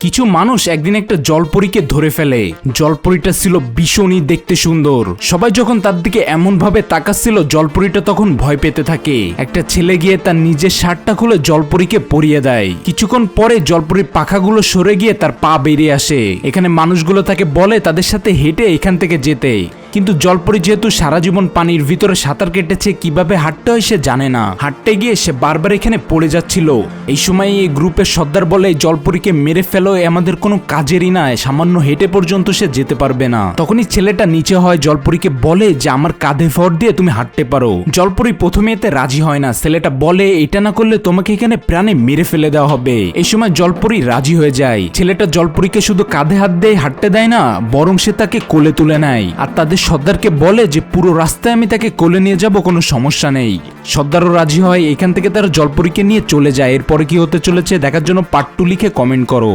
কিছু মানুষ একদিন একটা জলপরীকে ধরে ফেলে। জলপরীটা ছিল ভীষণই দেখতে সুন্দর। সবাই যখন তার দিকে এমন ভাবে তাকাচ্ছিল, জলপরীটা তখন ভয় পেতে থাকে। একটা ছেলে গিয়ে তার নিজের শার্টটা খুলে জলপরীকে পরিয়ে দেয়। কিছুক্ষণ পরে জলপরীর পাখাগুলো সরে গিয়ে তার পা বেরিয়ে আসে। এখানে মানুষগুলো তাকে বলে তাদের সাথে হেঁটে এখান থেকে যেতে, কিন্তু জলপরী যেহেতু সারা জীবন পানির ভিতরে সাঁতার কেটেছে, কিভাবে হাঁটতে হয় সে জানে না। হাঁটতে গিয়ে সে বারবার এখানে পড়ে যাচ্ছিল। এই সময় এই গ্রুপের সর্দার বলে, জলপরীকে মেরে ফেলো, আমাদের কোনো কাজেরই না, সামান্য হেঁটে পর্যন্ত সে যেতে পারবে না। তখনই ছেলেটা নিচে হয়, জলপরীকে বলে যে আমার কাঁধে ভর দিয়ে তুমি হাঁটতে পারো। জলপরী প্রথমে এতে রাজি হয় না। ছেলেটা বলে এটা না করলে তোমাকে এখানে প্রাণে মেরে ফেলে দেওয়া হবে। এই সময় জলপরী রাজি হয়ে যায়। ছেলেটা জলপরীকে শুধু কাঁধে হাত দিয়ে হাঁটতে দেয় না, বরং সে তাকে কোলে তুলে নেয়। আর তাদের সর্দারকে বলে যে পুরো রাস্তায় আমি তাকে কোলে নিয়ে যাব, কোনো সমস্যা নেই। সর্দারও রাজি হয়। এখান থেকে তারা জলপরীকে নিয়ে চলে যায়। এরপরে কি হতে চলেছে দেখার জন্য পার্ট 2 লিখে কমেন্ট করো।